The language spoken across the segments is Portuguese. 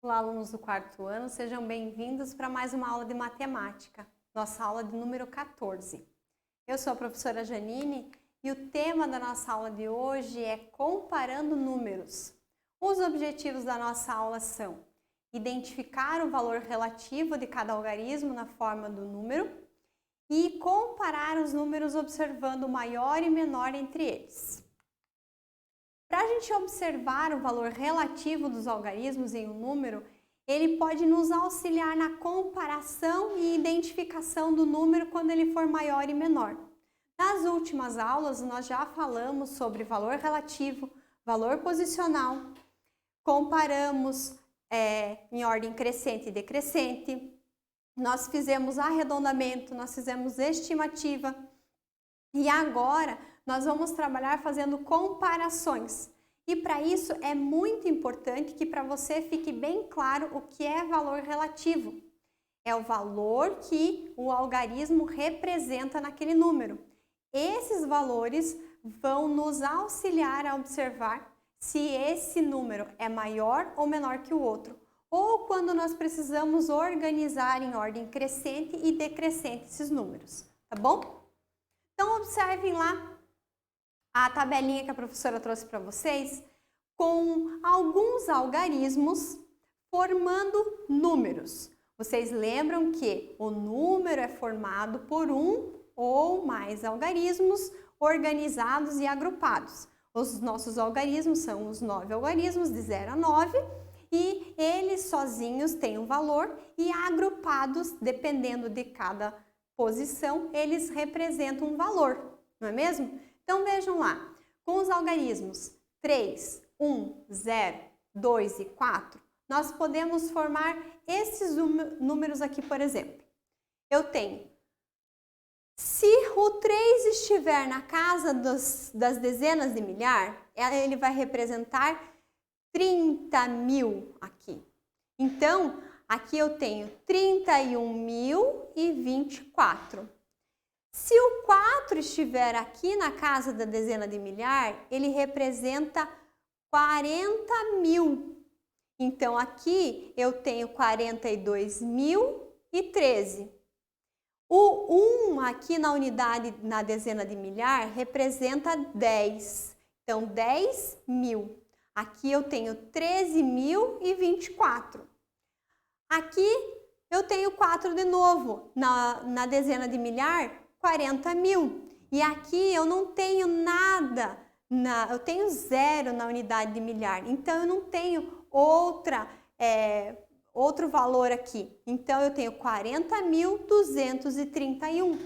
Olá, alunos do quarto ano, sejam bem-vindos para mais uma aula de matemática, nossa aula de número 14. Eu sou a professora Janine e o tema da nossa aula de hoje é comparando números. Os objetivos da nossa aula são identificar o valor relativo de cada algarismo na forma do número e comparar os números observando o maior e menor entre eles. Para a gente observar o valor relativo dos algarismos em um número, ele pode nos auxiliar na comparação e identificação do número quando ele for maior e menor. Nas últimas aulas, nós já falamos sobre valor relativo, valor posicional, comparamos em ordem crescente e decrescente, nós fizemos arredondamento, nós fizemos estimativa e agora nós vamos trabalhar fazendo comparações. E para isso é muito importante que para você fique bem claro o que é valor relativo. É o valor que o algarismo representa naquele número. Esses valores vão nos auxiliar a observar se esse número é maior ou menor que o outro. Ou quando nós precisamos organizar em ordem crescente e decrescente esses números, tá bom? Então observem lá a tabelinha que a professora trouxe para vocês com alguns algarismos formando números. Vocês lembram que o número é formado por um ou mais algarismos organizados e agrupados. Os nossos algarismos são os 9 algarismos de 0 a 9 e eles sozinhos têm um valor e agrupados, dependendo de cada posição, eles representam um valor, não é mesmo? Então vejam lá, com os algarismos 3, 1, 0, 2 e 4, nós podemos formar esses números aqui, por exemplo. Eu tenho, se o 3 estiver na casa das dezenas de milhar, ele vai representar 30.000 aqui. Então, aqui eu tenho 31.024. Se o 4 estiver aqui na casa da dezena de milhar, ele representa 40.000. Então, aqui eu tenho 42.013. O 1 aqui na unidade, na dezena de milhar, representa 10. Então, 10.000. Aqui eu tenho 13.024. Aqui eu tenho 4 de novo. Na dezena de milhar, 40.000. E aqui eu não tenho nada, eu tenho 0 na unidade de milhar. Então, eu não tenho outro valor aqui. Então, eu tenho 40.231.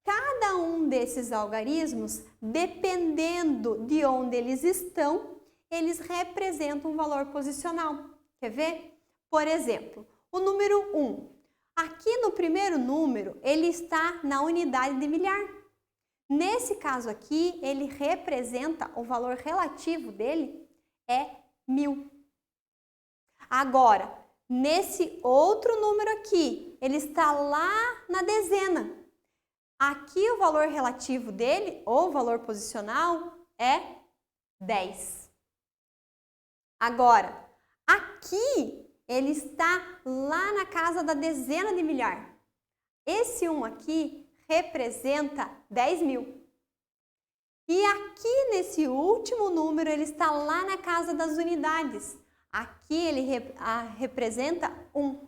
Cada um desses algarismos, dependendo de onde eles estão, eles representam um valor posicional. Quer ver? Por exemplo, o número 1. Aqui no primeiro número, ele está na unidade de milhar. Nesse caso aqui, ele representa, o valor relativo dele é 1000. Agora, nesse outro número aqui, ele está lá na dezena. Aqui o valor relativo dele, ou valor posicional, é 10. Agora, aqui ele está lá na casa da dezena de milhar. Esse 1 aqui representa 10.000. E aqui nesse último número, ele está lá na casa das unidades. Aqui ele representa 1.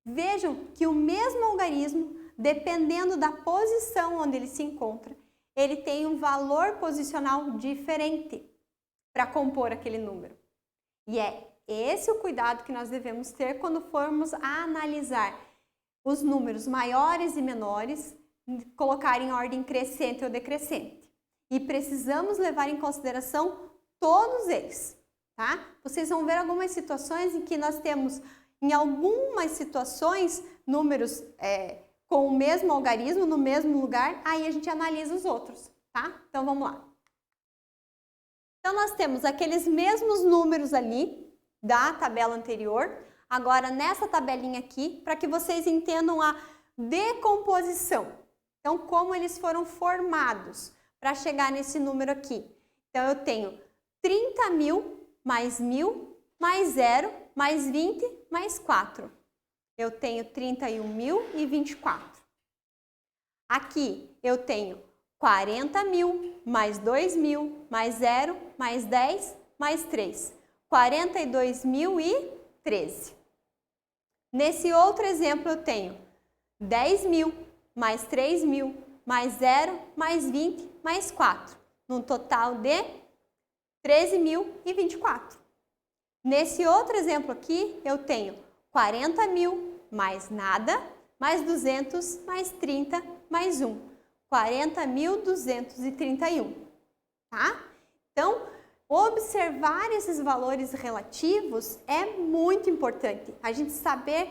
Vejam que o mesmo algarismo, dependendo da posição onde ele se encontra, ele tem um valor posicional diferente para compor aquele número. E é esse o cuidado que nós devemos ter quando formos a analisar os números maiores e menores, colocar em ordem crescente ou decrescente. E precisamos levar em consideração todos eles, tá? Vocês vão ver algumas situações em que nós temos, em algumas situações, números com o mesmo algarismo, no mesmo lugar, aí a gente analisa os outros, tá? Então vamos lá. Então nós temos aqueles mesmos números ali, da tabela anterior, agora nessa tabelinha aqui, para que vocês entendam a decomposição. Então, como eles foram formados para chegar nesse número aqui. Então, eu tenho 30.000 mais 1.000 mais 0 mais 20, mais 4. Eu tenho 31.024. Aqui eu tenho 40.000, mais 2.000, mais 0, mais 10, mais 3. 42.013. Nesse outro exemplo eu tenho 10.000, mais 3.000, mais 0, mais 20, mais 4. Num total de 13.024. Nesse outro exemplo aqui eu tenho 40.000, mais nada, mais 200, mais 30, mais 1. 40.231, tá? Então, observar esses valores relativos é muito importante. A gente saber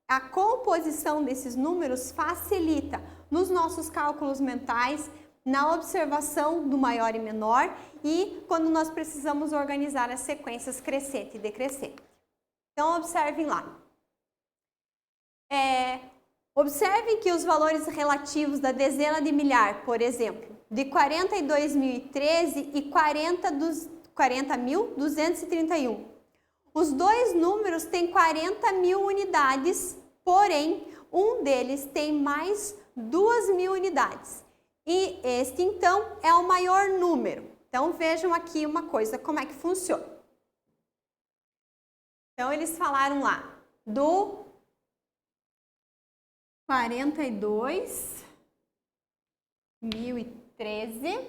a composição desses números facilita nos nossos cálculos mentais, na observação do maior e menor e quando nós precisamos organizar as sequências crescente e decrescente. Então, observem lá. Observem que os valores relativos da dezena de milhar, por exemplo, de 42.013 e 40.231. Os dois números têm 40.000 unidades, porém, um deles tem mais 2.000 unidades. E este, então, é o maior número. Então, vejam aqui uma coisa, como é que funciona. Então, eles falaram lá do 42.013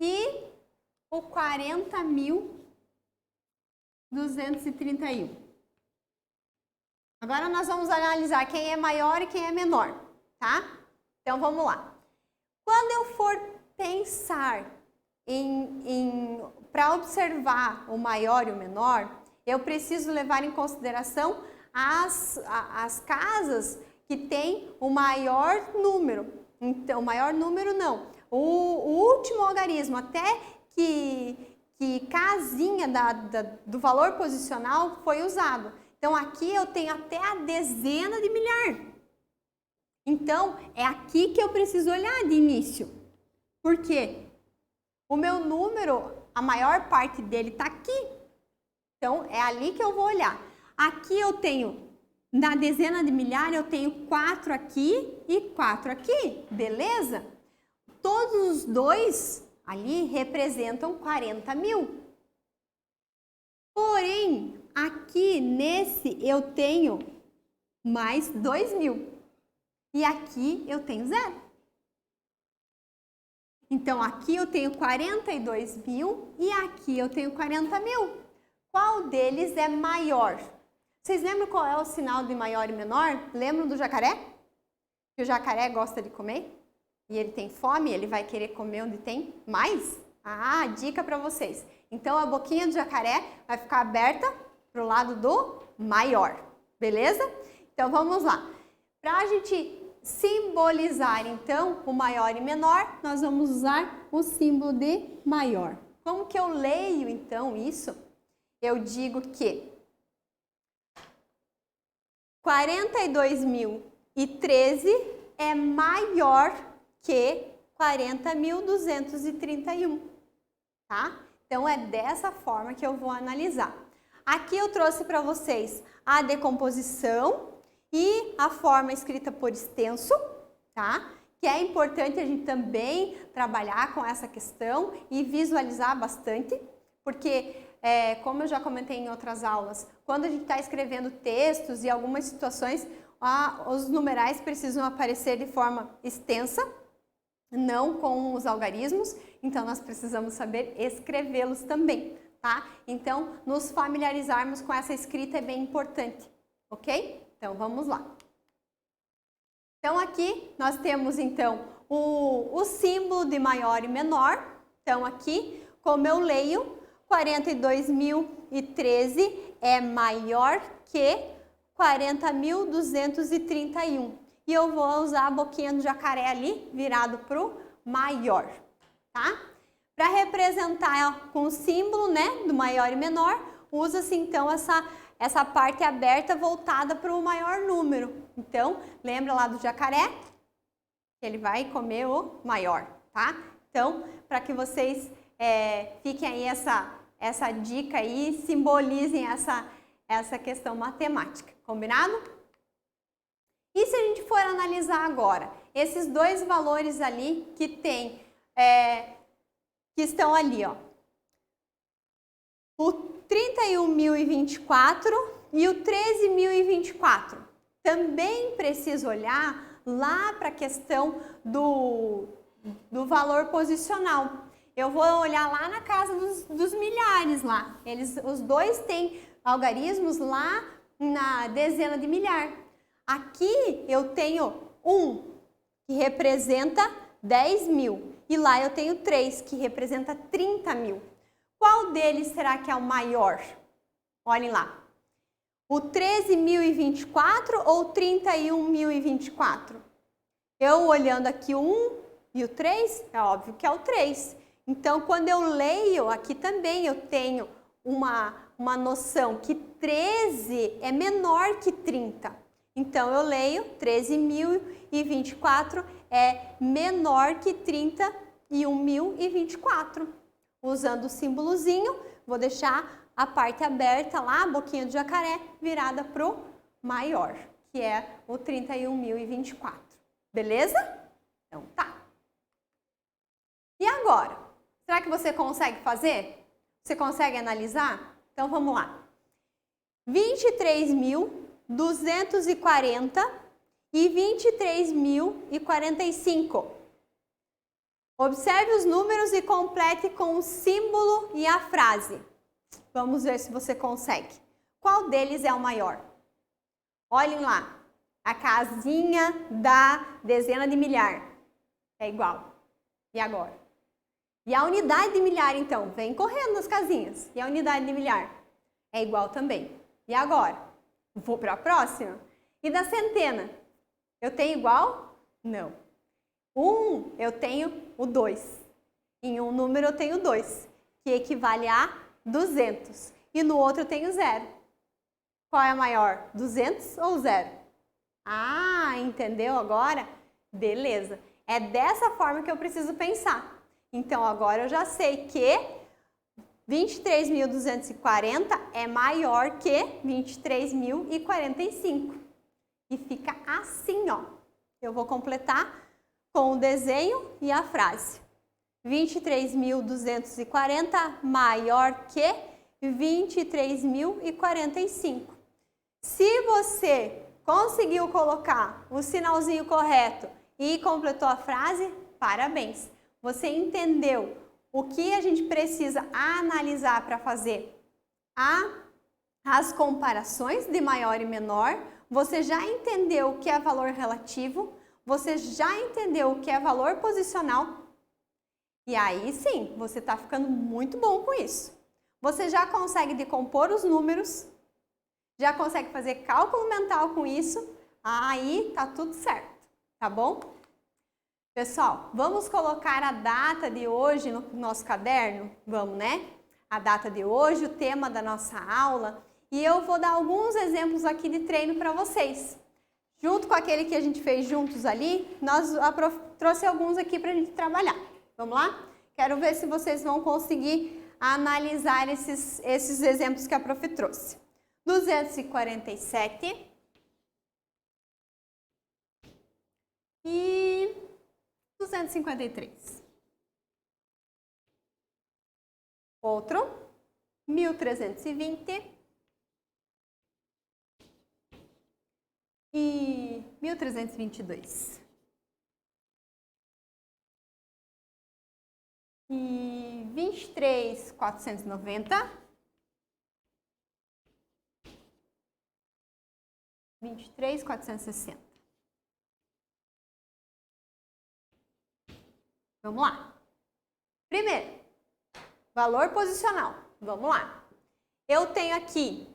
e o 40.231. Agora nós vamos analisar quem é maior e quem é menor, tá? Então vamos lá. Quando eu for pensar para observar o maior e o menor, eu preciso levar em consideração as casas que têm o maior número. Então, o maior número não. O último algarismo, até que casinha do valor posicional foi usado. Então, aqui eu tenho até a dezena de milhar. Então, é aqui que eu preciso olhar de início. Por quê? O meu número, a maior parte dele está aqui. Então, é ali que eu vou olhar. Aqui eu tenho, na dezena de milhar, eu tenho 4 aqui e 4 aqui. Beleza? Todos os dois ali representam 40.000. Porém, aqui nesse eu tenho mais 2.000 e aqui eu tenho 0. Então, aqui eu tenho 42.000 e aqui eu tenho 40.000. Qual deles é maior? Vocês lembram qual é o sinal de maior e menor? Lembram do jacaré? Que o jacaré gosta de comer e ele tem fome, ele vai querer comer onde tem mais? Ah, dica para vocês. Então, a boquinha do jacaré vai ficar aberta para o lado do maior, beleza? Então, vamos lá. Para a gente simbolizar, então, o maior e menor, nós vamos usar o símbolo de maior. Como que eu leio, então, isso? Eu digo que 42.013 é maior que 40.231, tá? Então, é dessa forma que eu vou analisar. Aqui eu trouxe para vocês a decomposição e a forma escrita por extenso, tá? Que é importante a gente também trabalhar com essa questão e visualizar bastante, porque, como eu já comentei em outras aulas, quando a gente está escrevendo textos e algumas situações, os numerais precisam aparecer de forma extensa, não com os algarismos, então nós precisamos saber escrevê-los também, tá? Então, nos familiarizarmos com essa escrita é bem importante, ok? Então, vamos lá. Então, aqui nós temos, então, o símbolo de maior e menor. Então, aqui, como eu leio, 42.013 é maior que 40.231. E eu vou usar a boquinha do jacaré ali, virado para o maior, tá? Para representar com o símbolo, né, do maior e menor, usa-se então essa parte aberta voltada para o maior número. Então, lembra lá do jacaré? Ele vai comer o maior, tá? Então, para que vocês fiquem aí essa dica aí, simbolizem essa questão matemática, combinado? E se a gente for analisar agora, esses dois valores ali que tem, que estão ali, ó, o 31.024 e o 13.024. Também preciso olhar lá para a questão do valor posicional. Eu vou olhar lá na casa dos milhares lá. Os dois têm algarismos lá na dezena de milhar. Aqui eu tenho 1, que representa 10.000. E lá eu tenho 3, que representa 30.000. Qual deles será que é o maior? Olhem lá. O 13.024 ou 31.024? Eu olhando aqui o 1 e o 3, é óbvio que é o 3. Então, quando eu leio, aqui também eu tenho uma noção que 13 é menor que 30. Então, eu leio 13.024 é menor que 31.024. Usando o símbolozinho, vou deixar a parte aberta lá, a boquinha do jacaré, virada para o maior, que é o 31.024. Beleza? Então tá. E agora? Será que você consegue fazer? Você consegue analisar? Então vamos lá. 23.240 e 23.045. Observe os números e complete com o símbolo e a frase. Vamos ver se você consegue. Qual deles é o maior? Olhem lá. A casinha da dezena de milhar é igual. E agora? E a unidade de milhar, então? Vem correndo nas casinhas. E a unidade de milhar? É igual também. E agora? Vou para a próxima. E da centena? Eu tenho igual? Não. Eu tenho o 2. Em um número eu tenho 2, que equivale a 200. E no outro eu tenho 0. Qual é a maior? 200 ou 0? Ah, entendeu agora? Beleza. É dessa forma que eu preciso pensar. Então, agora eu já sei que 23.240 é maior que 23.045. E fica assim, ó. Eu vou completar com o desenho e a frase. 23.240 maior que 23.045. Se você conseguiu colocar o sinalzinho correto e completou a frase, parabéns! Você entendeu o que a gente precisa analisar para fazer as comparações de maior e menor. Você já entendeu o que é valor relativo, você já entendeu o que é valor posicional. E aí sim, você está ficando muito bom com isso. Você já consegue decompor os números, já consegue fazer cálculo mental com isso, aí tá tudo certo, tá bom? Pessoal, vamos colocar a data de hoje no nosso caderno? Vamos, né? A data de hoje, o tema da nossa aula, e eu vou dar alguns exemplos aqui de treino para vocês. Junto com aquele que a gente fez juntos ali, a prof trouxe alguns aqui para a gente trabalhar. Vamos lá? Quero ver se vocês vão conseguir analisar esses exemplos que a prof trouxe. 247 e 253. Outro, 1320 e 1322. E 23.490, 23.460. Vamos lá. Primeiro, valor posicional. Vamos lá. Eu tenho aqui,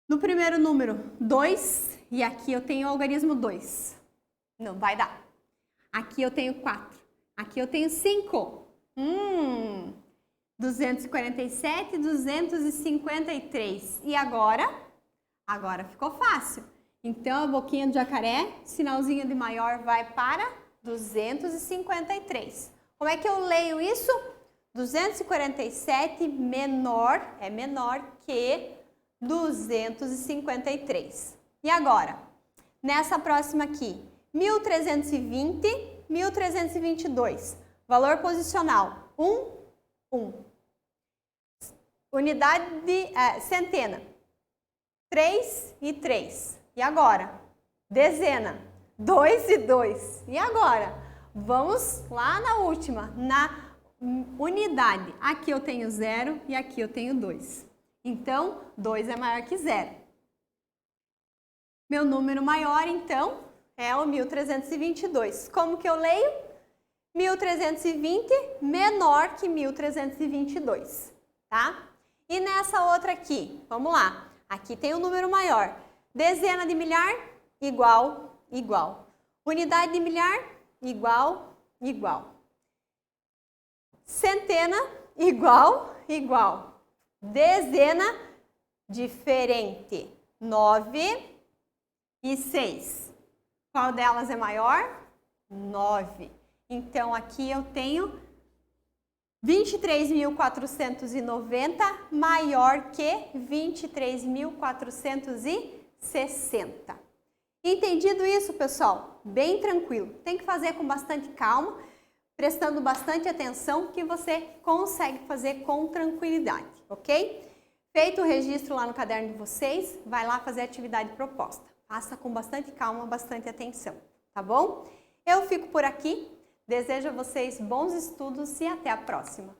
no primeiro número, 2, e aqui eu tenho o algarismo 2. Não vai dar. Aqui eu tenho 4. Aqui eu tenho 5. 247, 253. E agora? Agora ficou fácil. Então, a boquinha do jacaré, sinalzinho de maior vai para 253. Como é que eu leio isso? 247 é menor que 253. E agora, nessa próxima aqui, 1320, 1322. Valor posicional, 1, 1. Unidade de centena, 3 e 3. E agora? Dezena, 2 e 2. E agora? Vamos lá na última, na unidade. Aqui eu tenho 0 e aqui eu tenho 2. Então, 2 é maior que 0. Meu número maior, então, é o 1322. Como que eu leio? 1320 menor que 1322, tá? E nessa outra aqui, vamos lá. Aqui tem um número maior. Dezena de milhar, igual, igual. Unidade de milhar, igual, igual. Centena, igual, igual. Dezena, diferente. 9 e 6. Qual delas é maior? 9. Então, aqui eu tenho 23.490 maior que 23.460. Entendido isso, pessoal? Bem tranquilo. Tem que fazer com bastante calma, prestando bastante atenção, que você consegue fazer com tranquilidade, ok? Feito o registro lá no caderno de vocês, vai lá fazer a atividade proposta. Faça com bastante calma, bastante atenção, tá bom? Eu fico por aqui. Desejo a vocês bons estudos e até a próxima!